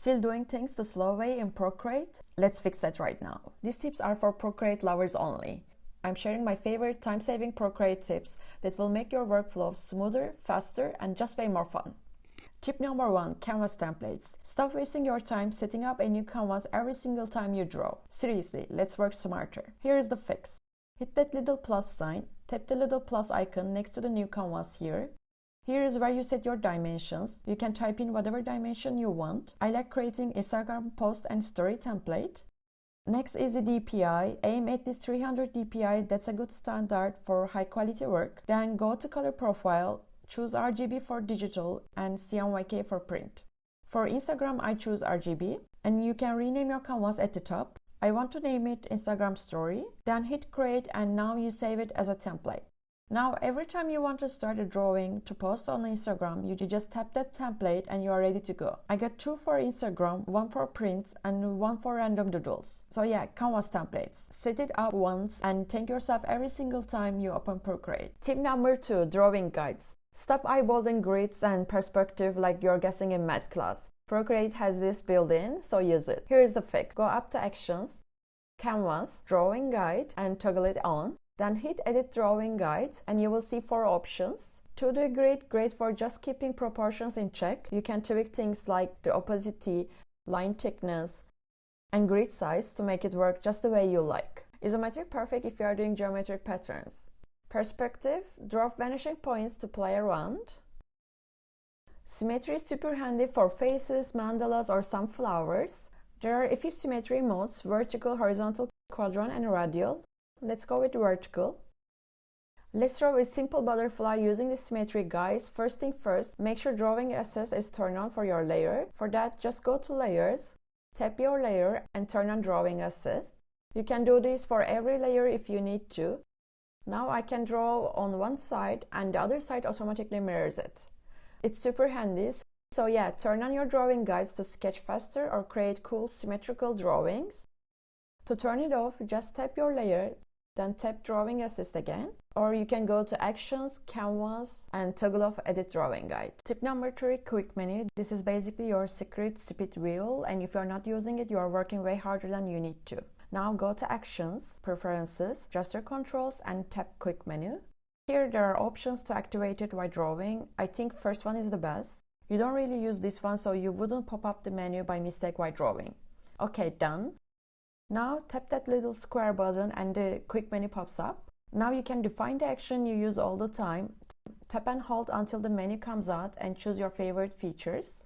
Still doing things the slow way in Procreate? Let's fix that right now. These tips are for Procreate lovers only. I'm sharing my favorite time-saving Procreate tips that will make your workflow smoother, faster, and just way more fun. Tip number 1, canvas templates. Stop wasting your time setting up a new canvas every single time you draw. Seriously, let's work smarter. Here is the fix. Hit that little plus sign, tap the little plus icon next to the new canvas here. Here is where you set your dimensions. You can type in whatever dimension you want. I like creating Instagram post and story template. Next is the DPI. Aim at this 300 DPI, that's a good standard for high quality work. Then go to color profile, choose RGB for digital and CMYK for print. For Instagram, I choose RGB, and you can rename your canvas at the top. I want to name it Instagram story. Then hit create, and now you save it as a template. Now every time you want to start a drawing to post on Instagram, you just tap that template and you are ready to go. I got 2 for Instagram, 1 for prints and 1 for random doodles. So yeah, canvas templates. Set it up once and thank yourself every single time you open Procreate. Tip number 2, drawing guides. Stop eyeballing grids and perspective like you're guessing in math class. Procreate has this built in, so use it. Here is the fix. Go up to Actions, Canvas, Drawing Guide and toggle it on. Then hit Edit Drawing Guide and you will see 4 options. 2D grid, great for just keeping proportions in check. You can tweak things like the opacity, line thickness, and grid size to make it work just the way you like. Isometric, perfect if you are doing geometric patterns. Perspective, drop vanishing points to play around. Symmetry, super handy for faces, mandalas, or some flowers. There are a few symmetry modes: vertical, horizontal, quadrant, and radial. Let's go with vertical. Let's draw a simple butterfly using the symmetry, guys. First thing first, make sure drawing assist is turned on for your layer. For that, just go to layers, tap your layer and turn on drawing assist. You can do this for every layer if you need to. Now I can draw on one side and the other side automatically mirrors it. It's super handy. So yeah, turn on your drawing guides to sketch faster or create cool symmetrical drawings. To turn it off, just tap your layer, then tap Drawing Assist again. Or you can go to Actions, Canvas, and toggle off Edit Drawing Guide. Tip number 3, QuickMenu. This is basically your secret speed wheel, and if you're not using it, you are working way harder than you need to. Now go to Actions, Preferences, Gesture Controls, and tap QuickMenu. Here there are options to activate it while drawing. I think first one is the best. You don't really use this one, so you wouldn't pop up the menu by mistake while drawing. Okay, done. Now tap that little square button and the quick menu pops up. Now you can define the action you use all the time. Tap and hold until the menu comes out and choose your favorite features.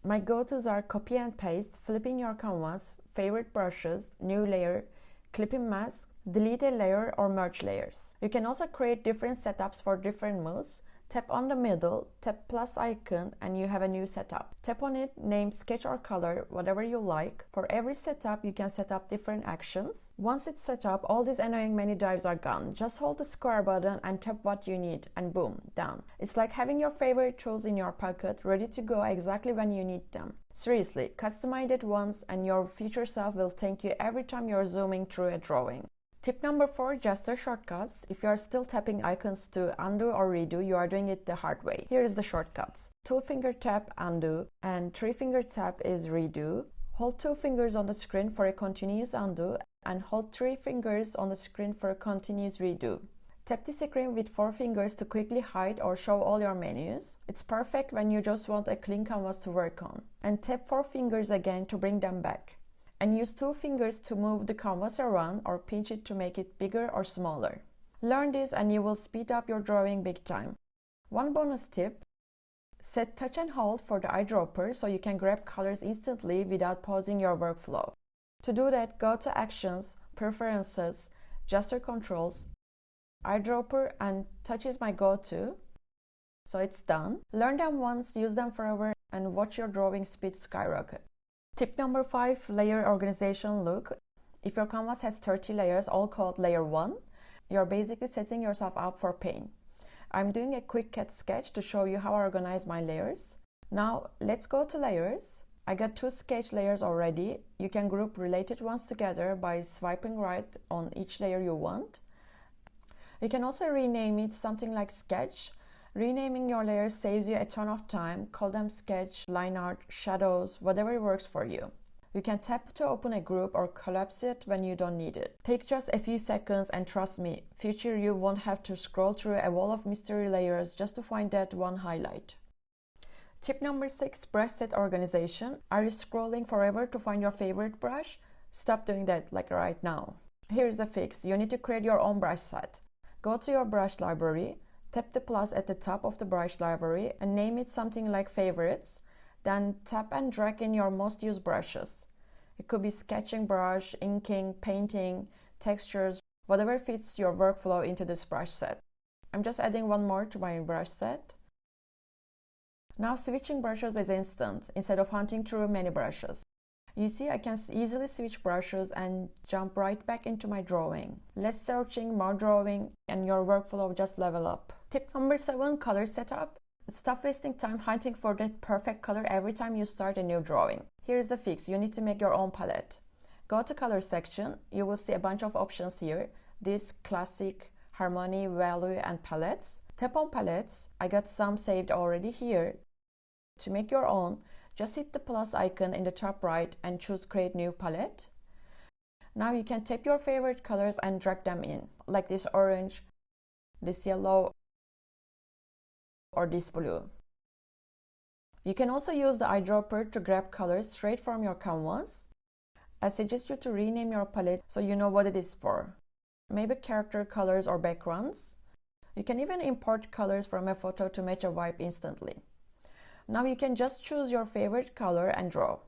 My go-tos are copy and paste, flipping your canvas, favorite brushes, new layer, clipping mask, delete a layer or merge layers. You can also create different setups for different modes. Tap on the middle, tap plus icon, and you have a new setup. Tap on it, name sketch or color, whatever you like. For every setup, you can set up different actions. Once it's set up, all these annoying menu dives are gone. Just hold the square button and tap what you need, and boom, done. It's like having your favorite tools in your pocket, ready to go exactly when you need them. Seriously, customize it once and your future self will thank you every time you're zooming through a drawing. Tip number 4, gesture shortcuts. If you are still tapping icons to undo or redo, you are doing it the hard way. Here is the shortcuts. 2-finger tap, undo, and 3-finger tap is redo. Hold 2 fingers on the screen for a continuous undo, and hold 3 fingers on the screen for a continuous redo. Tap the screen with 4 fingers to quickly hide or show all your menus. It's perfect when you just want a clean canvas to work on. And tap 4 fingers again to bring them back. And use 2 fingers to move the canvas around or pinch it to make it bigger or smaller. Learn this and you will speed up your drawing big time. One bonus tip, set touch and hold for the eyedropper so you can grab colors instantly without pausing your workflow. To do that, go to Actions, Preferences, Gesture Controls, eyedropper, and touch is my go-to. So it's done. Learn them once, use them forever, and watch your drawing speed skyrocket. Tip number 5, layer organization look. If your canvas has 30 layers, all called layer 1, you're basically setting yourself up for pain. I'm doing a quick cat sketch to show you how I organize my layers. Now let's go to layers. I got 2 sketch layers already. You can group related ones together by swiping right on each layer you want. You can also rename it something like sketch, Renaming your layers saves you a ton of time. Call them sketch, line art, shadows, whatever works for you. You can tap to open a group or collapse it when you don't need it. Take just a few seconds and trust me, future you won't have to scroll through a wall of mystery layers just to find that one highlight. Tip number 6, brush set organization. Are you scrolling forever to find your favorite brush? Stop doing that like right now. Here's the fix. You need to create your own brush set. Go to your brush library, tap the plus at the top of the brush library and name it something like favorites. Then tap and drag in your most used brushes. It could be sketching brush, inking, painting, textures, whatever fits your workflow into this brush set. I'm just adding one more to my brush set. Now switching brushes is instant instead of hunting through many brushes. You see, I can easily switch brushes and jump right back into my drawing. Less searching, more drawing, and your workflow just level up. Tip number 7, color setup. Stop wasting time hunting for that perfect color every time you start a new drawing. Here's the fix. You need to make your own palette. Go to color section. You will see a bunch of options here. This classic, harmony, value, and palettes. Tap on palettes. I got some saved already here. To make your own, just hit the plus icon in the top right and choose create new palette. Now you can tap your favorite colors and drag them in, like this orange, this yellow, or this blue. You can also use the eyedropper to grab colors straight from your canvas. I suggest you to rename your palette so you know what it is for. Maybe character colors or backgrounds. You can even import colors from a photo to match a vibe instantly. Now you can just choose your favorite color and draw.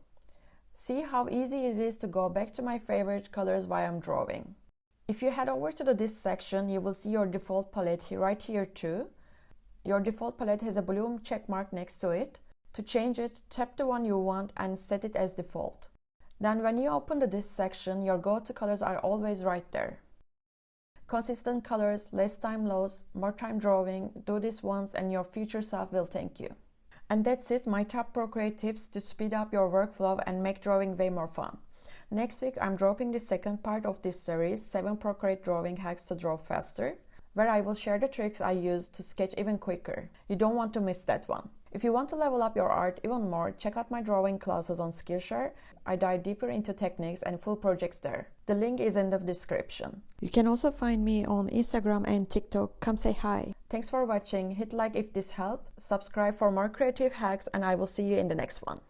See how easy it is to go back to my favorite colors while I'm drawing. If you head over to this section, you will see your default palette right here too. Your default palette has a blue check mark next to it. To change it, tap the one you want and set it as default. Then when you open this section, your go-to colors are always right there. Consistent colors, less time lost, more time drawing. Do this once and your future self will thank you. And that's it, my top Procreate tips to speed up your workflow and make drawing way more fun. Next week, I'm dropping the second part of this series, 7 Procreate drawing hacks to draw faster, where I will share the tricks I use to sketch even quicker. You don't want to miss that one. If you want to level up your art even more, check out my drawing classes on Skillshare. I dive deeper into techniques and full projects there. The link is in the description. You can also find me on Instagram and TikTok. Come say hi. Thanks for watching. Hit like if this helped, subscribe for more creative hacks, and I will see you in the next one.